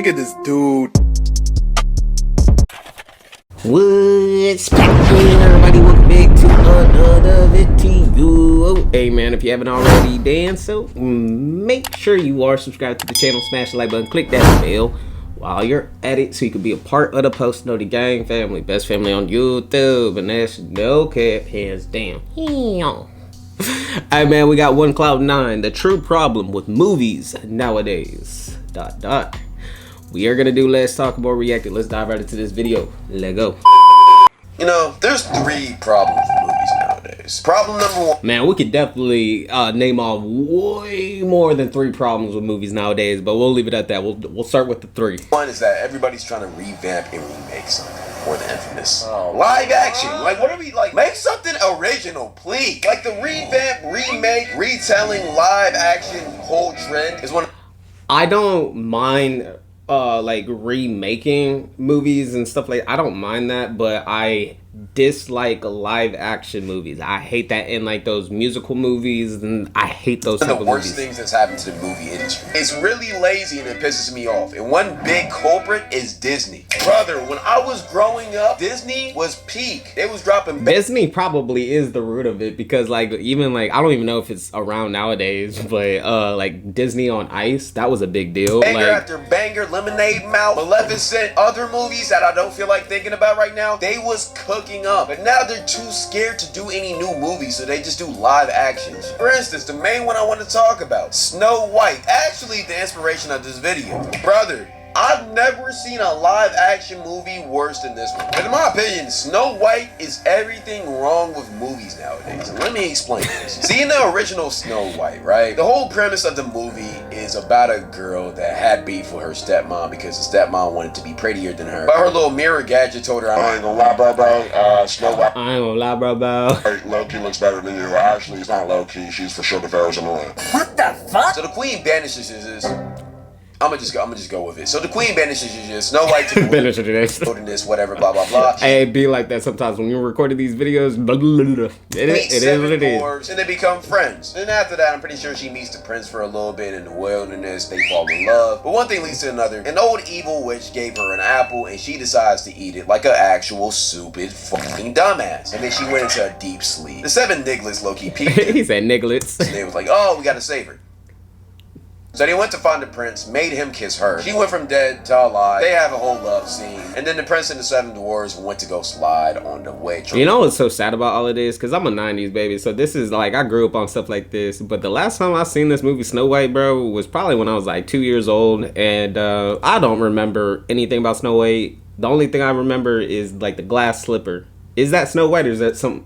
Look at this dude. What's poppin', everybody? Welcome back to another video. Hey man, if you haven't already done so, make sure you are subscribed to the channel, smash the like button, click that bell while you're at it so you can be a part of the Post Noti Gang family, best family on YouTube, and that's no cap, hands down. Alright man, we got one Cloud9, the true problem with movies nowadays. ... We are gonna do Let's Talk About Reacted. Let's dive right into this video. Let's go. You know, there's three problems with movies nowadays. Problem number one. Man, we could definitely name off way more than three problems with movies nowadays, but we'll leave it at that. We'll start with the three. One is that everybody's trying to revamp and remake something. Or the infamous live action. Like, what are we like? Make something original, please. Like the revamp, remake, retelling, live action whole trend is one. I don't mind like remaking movies and stuff like I don't mind that, but I dislike live action movies. I hate that in like those musical movies, and I hate those type of movies. One of the worst things that's happened to the movie industry. It's really lazy and it pisses me off. And one big culprit is Disney. Brother, when I was growing up, Disney was peak. They was dropping Disney probably is the root of it, because like even like I don't even know if it's around nowadays, but like Disney on Ice, that was a big deal. Banger like, after banger, Lemonade Mouth, Maleficent, other movies that I don't feel like thinking about right now, they was cooking up. But now they're too scared to do any new movies, so they just do live actions. For instance, the main one I want to talk about, Snow White. Actually, the inspiration of this video. Brother, I've never seen a live action movie worse than this one. And in my opinion, Snow White is everything wrong with movies nowadays. And let me explain this. See, in the original Snow White, right? The whole premise of the movie is about a girl that had beef with her stepmom because the stepmom wanted to be prettier than her. But her little mirror gadget told her, I ain't gonna lie, bro. Snow White. I ain't gonna lie, bro. Low-key looks better than you. Actually, it's not low-key. She's for sure the fairest in the land. What the fuck? So the queen banishes this. I'm gonna just go with it. So the queen banishes Snow White to this, whatever, blah blah blah. Hey, it be like that sometimes when you're recording these videos. Blah, blah, blah. It is what it is. And they become friends. And after that, I'm pretty sure she meets the prince for a little bit in the wilderness. They fall in love. But one thing leads to another. An old evil witch gave her an apple, and she decides to eat it like an actual stupid fucking dumbass. And then she went into a deep sleep. The seven Nigglets low-key peeked. He said Nigglets. And they was like, oh, we gotta save her. So they went to find the prince, made him kiss her. She went from dead to alive. They have a whole love scene. And then the prince and the seven dwarves went to go slide on the witch. You know what's so sad about all of this? Because I'm a 90s baby, so this is like, I grew up on stuff like this. But the last time I seen this movie, Snow White, bro, was probably when I was like 2 years old. And I don't remember anything about Snow White. The only thing I remember is like the glass slipper. Is that Snow White or is that some...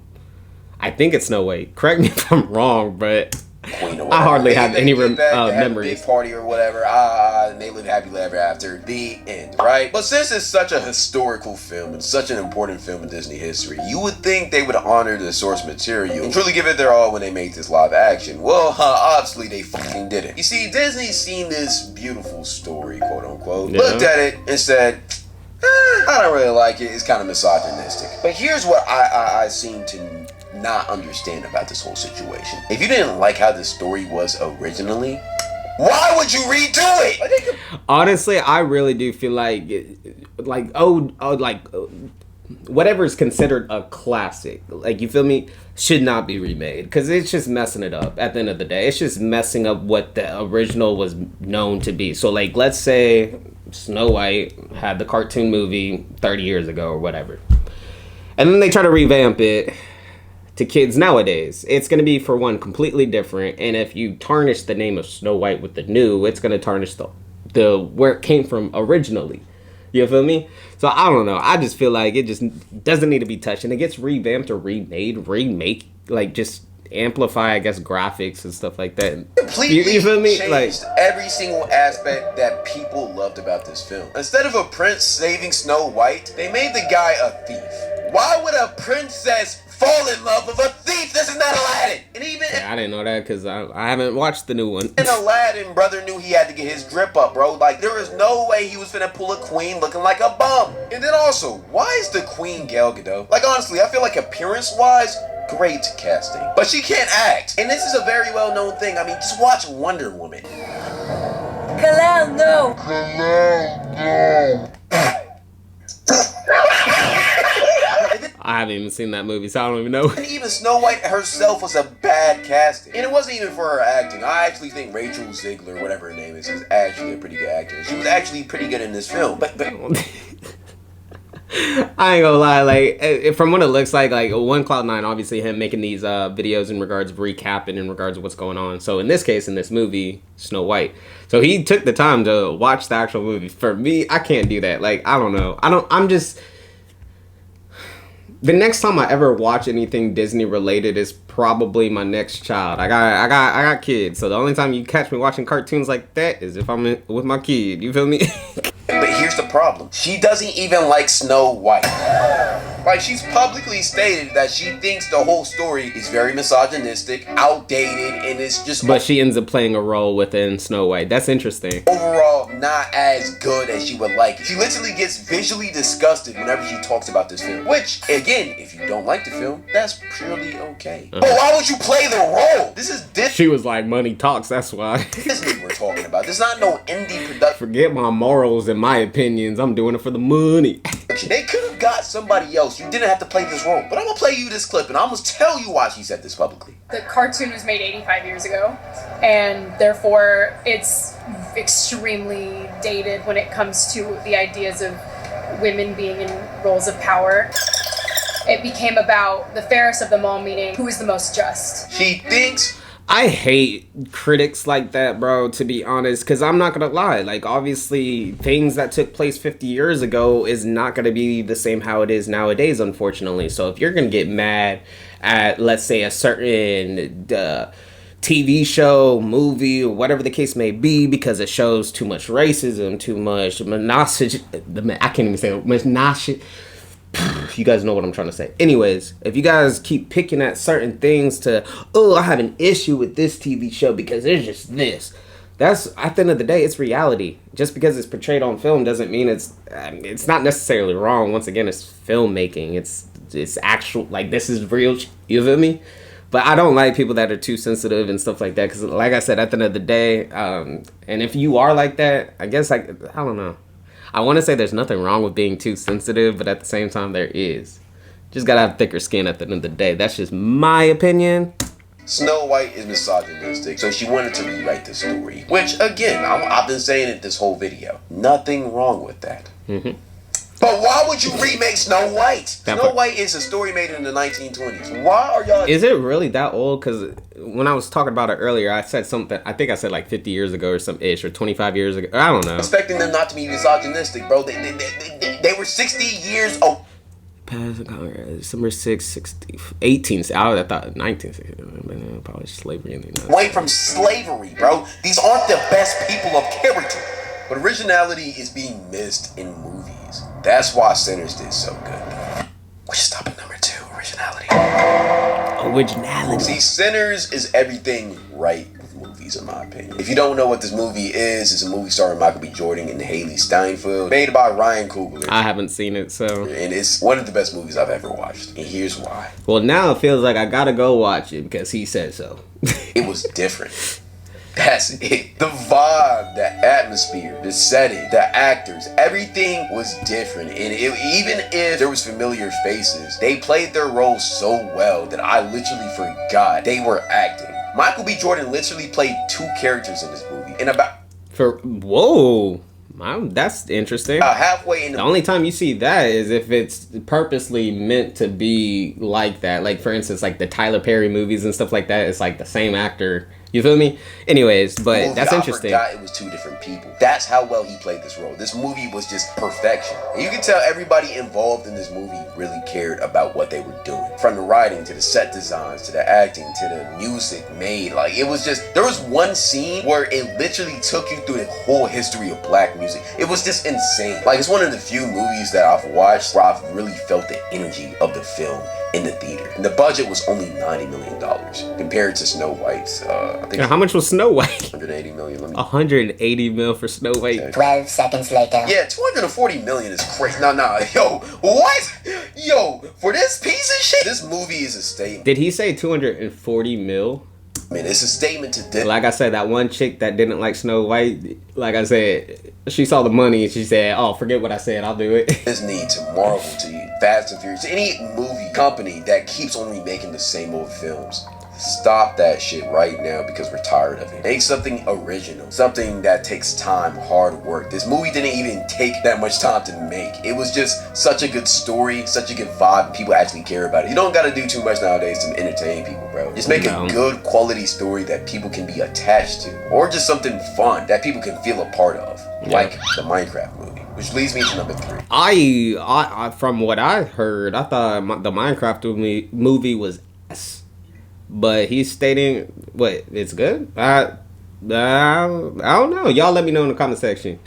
I think it's Snow White. Correct me if I'm wrong, but... I hardly have any memories. Big party or whatever, and they live happily ever after. The end, right? But since it's such a historical film and such an important film in Disney history, you would think they would honor the source material and truly give it their all when they make this live action. Well, obviously they fucking didn't. You see, Disney's seen this beautiful story, quote unquote, looked at it and said, I don't really like it. It's kind of misogynistic. But here's what I seem to not understand about this whole situation. If you didn't like how the story was originally, why would you redo it? Honestly, I really do feel like whatever is considered a classic, like, you feel me, should not be remade, because it's just messing it up at the end of the day. It's just messing up what the original was known to be. So like, let's say Snow White had the cartoon movie 30 years ago or whatever, and then they try to revamp it to kids nowadays. It's going to be, for one, completely different, and if you tarnish the name of Snow White with the new, it's going to tarnish the where it came from originally. You feel me? So I don't know. I just feel like it just doesn't need to be touched, and it gets revamped or remake, like just amplify, I guess, graphics and stuff like that. Completely you feel me? Changed like every single aspect that people loved about this film. Instead of a prince saving Snow White, they made the guy a thief. Why would a princess fall in love with a thief? This is not Aladdin. And even I didn't know that because I haven't watched the new one. And Aladdin, brother, knew he had to get his drip up, bro. Like, there is no way he was finna pull a queen looking like a bum. And then also, why is the queen Gal Gadot? Like, honestly, I feel like appearance-wise, great casting. But she can't act. And this is a very well-known thing. I mean, just watch Wonder Woman. Kalel, no. even seen that movie, so I don't even know. And even Snow White herself was a bad casting. And it wasn't even for her acting. I actually think Rachel Ziegler, whatever her name is actually a pretty good actor. She was actually pretty good in this film. But I ain't gonna lie, like, from what it looks like One Cloud9, obviously him making these videos in regards of recapping in regards of what's going on. So in this case, in this movie, Snow White, so he took the time to watch the actual movie. For me, I can't do that. Like, I don't know. I'm just, the next time I ever watch anything Disney related is probably my next child. I got kids, so the only time you catch me watching cartoons like that is if I'm with my kid. You feel me? But here's the problem. She doesn't even like Snow White. Like, she's publicly stated that she thinks the whole story is very misogynistic, outdated, and it's just... But she ends up playing a role within Snow White. That's interesting. Overall, not as good as she would like it. She literally gets visually disgusted whenever she talks about this film. Which, again, if you don't like the film, that's purely okay. But why would you play the role? This is Disney. She was like, money talks, that's why. Disney we're talking about. This is not no indie production. Forget my morals and my opinions. I'm doing it for the money. They could have got somebody else. You didn't have to play this role. But I'm going to play you this clip, and I'm going to tell you why she said this publicly. The cartoon was made 85 years ago, and therefore it's extremely dated when it comes to the ideas of women being in roles of power. It became about the fairest of them all, meaning who is the most just. She thinks... I hate critics like that, bro, to be honest, because I'm not going to lie. Like, obviously, things that took place 50 years ago is not going to be the same how it is nowadays, unfortunately. So if you're going to get mad at, let's say, a certain TV show, movie, or whatever the case may be, because it shows too much racism, too much misogyny, I can't even say it, misogyny. You guys know what I'm trying to say. Anyways, if you guys keep picking at certain things to, oh, I have an issue with this TV show because it's just this. That's, at the end of the day, it's reality. Just because it's portrayed on film doesn't mean it's not necessarily wrong. Once again, it's filmmaking. It's actual, like, this is real. You feel me? But I don't like people that are too sensitive and stuff like that. Because, like I said, at the end of the day, and if you are like that, I guess, I don't know. I want to say there's nothing wrong with being too sensitive, but at the same time, there is. Just gotta have thicker skin at the end of the day. That's just my opinion. Snow White is misogynistic, so she wanted to rewrite the story. Which, again, I've been saying it this whole video. Nothing wrong with that. Mm-hmm. But why would you remake Snow White? Snow White is a story made in the 1920s. Why are y'all... Is it really that old? Because when I was talking about it earlier, I said something, I think I said like 50 years ago or some ish, or 25 years ago. I don't know. Expecting them not to be misogynistic, bro. They were 60 years old. December 6, 60, 18, I thought 1960, probably slavery in the United States. Away from slavery, bro. These aren't the best people of character. But originality is being missed in movies. That's why Sinners did so good. We should stop at number 2, originality. Originality. See, Sinners is everything right with movies, in my opinion. If you don't know what this movie is, it's a movie starring Michael B. Jordan and Haley Steinfeld, made by Ryan Coogler. I haven't seen it, so... And it's one of the best movies I've ever watched. And here's why. Well, now it feels like I gotta go watch it because he said so. It was different. That's it. The vibe, the atmosphere, the setting, the actors, everything was different. And even if there was familiar faces, they played their roles so well that I literally forgot they were acting. Michael B. Jordan literally played 2 characters in this movie. And whoa. That's interesting. Halfway in the only time you see that is if it's purposely meant to be like that. Like, for instance, like the Tyler Perry movies and stuff like that. It's like the same actor. You feel me? Anyways, but that's interesting. I forgot it was 2 different people. That's how well he played this role. This movie was just perfection. And you can tell everybody involved in this movie really cared about what they were doing. From the writing, to the set designs, to the acting, to the music made. Like, it was just... There was one scene where it literally took you through the whole history of black music. It was just insane. Like, it's one of the few movies that I've watched where I've really felt the energy of the film in the theater. And the budget was only $90 million compared to Snow White's... I think how much was Snow White? 180 million. 180 mil for Snow White. 12 seconds later. Yeah, 240 million is crazy. Nah. Yo, what? Yo, for this piece of shit, this movie is a statement. Did he say 240 mil? I mean, it's a statement to... Like I said, that one chick that didn't like Snow White, like I said, she saw the money and she said, oh, forget what I said, I'll do it. Disney to Marvel to Fast and Furious, any movie company that keeps on remaking the same old films. Stop that shit right now because we're tired of it. Make something original, something that takes time, hard work. This movie didn't even take that much time to make. It was just such a good story, such a good vibe, and people actually care about it. You don't gotta do too much nowadays to entertain people, bro. Just make a good quality story that people can be attached to, or just something fun that people can feel a part of, like the Minecraft movie. Which leads me to number 3. I from what I heard, I thought the Minecraft movie was ass. But he's stating, what, it's good? I don't know. Y'all let me know in the comment section.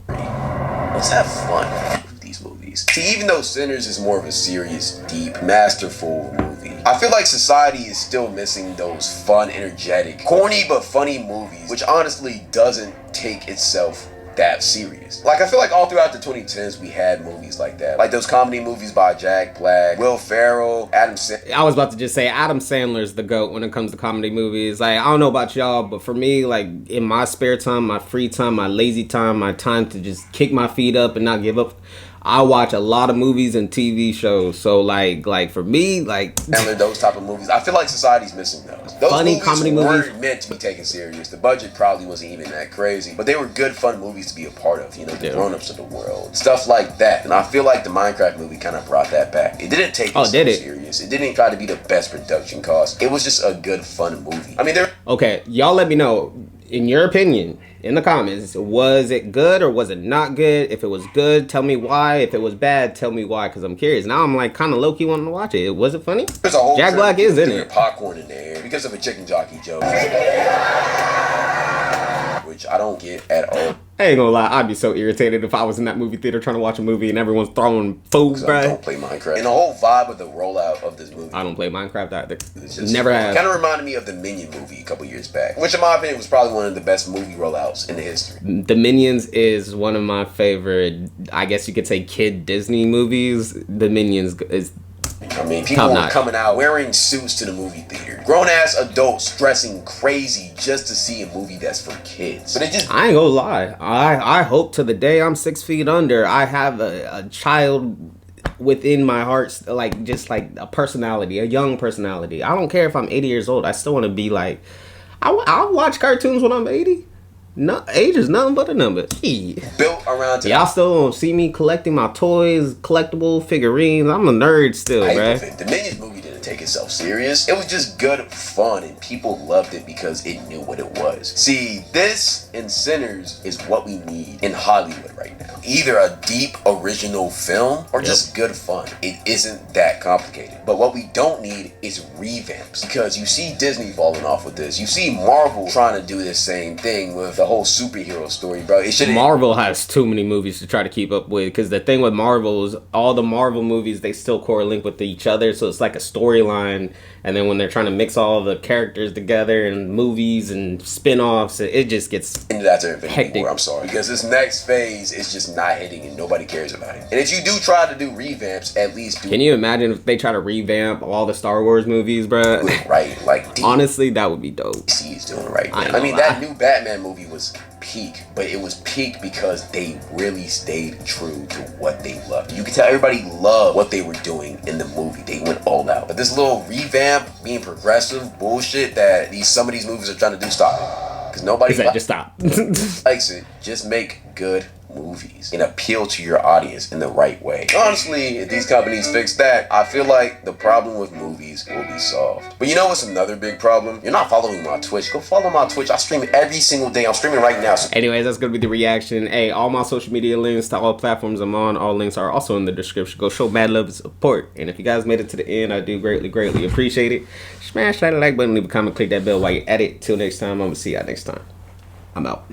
Let's have fun with these movies. See, even though Sinners is more of a serious, deep, masterful movie, I feel like society is still missing those fun, energetic, corny but funny movies, which honestly doesn't take itself that serious. Like, I feel like all throughout the 2010s we had movies like that, like those comedy movies by Jack Black, Will Ferrell, Adam Sandler. I was about to just say Adam Sandler's the GOAT when it comes to comedy movies. Like, I don't know about y'all, but for me, like, in my spare time, my free time, my lazy time, my time to just kick my feet up and not give up, I watch a lot of movies and TV shows. So like for me, like those type of movies, I feel like society's missing those. Those funny movies comedy weren't movies meant to be taken serious. The budget probably wasn't even that crazy, but they were good, fun movies to be a part of. You know, the grown-ups of the world, stuff like that. And I feel like the Minecraft movie kind of brought that back. It didn't take itself serious. It didn't try to be the best production cost. It was just a good, fun movie. I mean, okay, y'all let me know, in your opinion, in the comments, was it good or was it not good? If it was good, tell me why. If it was bad, tell me why, because I'm curious. Now I'm like kind of low-key wanting to watch it. Was it funny? There's a whole Jack Black is in it. Popcorn in there because of a chicken jockey joke, which I don't get at all. I ain't gonna lie, I'd be so irritated if I was in that movie theater trying to watch a movie and everyone's throwing food, bro. I don't play Minecraft. And the whole vibe of the rollout of this movie. I don't play Minecraft either. Never have. Kind of reminded me of the Minion movie a couple years back, which in my opinion was probably one of the best movie rollouts in the history. The Minions is one of my favorite, I guess you could say, kid Disney movies. The Minions is... I mean, people were coming out wearing suits to the movie theater. Grown-ass adults dressing crazy just to see a movie that's for kids. But it just... I ain't gonna lie. I hope to the day I'm 6 feet under, I have a child within my heart, like, just like a personality, a young personality. I don't care if I'm 80 years old. I still want to be like... I'll watch cartoons when I'm 80. No, age is nothing but a number. Built around y'all still don't see me collecting my toys, collectible figurines. I'm a nerd still, right? The Minions movie didn't take itself serious. It was just good fun, and people loved it because it knew what it was. See, this and Sinners is what we need in Hollywood right now. Either a deep original film or just good fun. It isn't that complicated. But what we don't need is revamps, because you see Disney falling off with this. You see Marvel trying to do this same thing with the whole superhero story, bro. Marvel has too many movies to try to keep up with, because the thing with Marvel is all the Marvel movies, they still correlate with each other, so it's like a storyline, and then when they're trying to mix all the characters together and movies and spin-offs, it just gets hectic. I'm sorry, because this next phase is just not hitting and nobody cares about it. And if you do try to do revamps, at least do... Can you imagine if they try to revamp all the Star Wars movies, bro? Right, like... Honestly, that would be dope. DC is doing right now. I mean, that new Batman movie was peak, but it was peak because they really stayed true to what they loved. You could tell everybody loved what they were doing in the movie. They went all out. But this little revamp, being progressive bullshit that some of these movies are trying to do, stop it. Because nobody just stop. likes it. Just make good movies and appeal to your audience in the right way. Honestly, if these companies fix that, I feel like the problem with movies will be solved. But you know what's another big problem? You're not following my Twitch. Go follow my Twitch. I stream every single day. I'm streaming right now. Anyways, that's gonna be the reaction. Hey, all my social media links to all platforms I'm on, all links are also in the description. Go show mad love and support. And if you guys made it to the end, I do greatly appreciate it. Smash that like button, leave a comment, click that bell while you're at it. Till next time, I'm gonna see y'all next time. I'm out.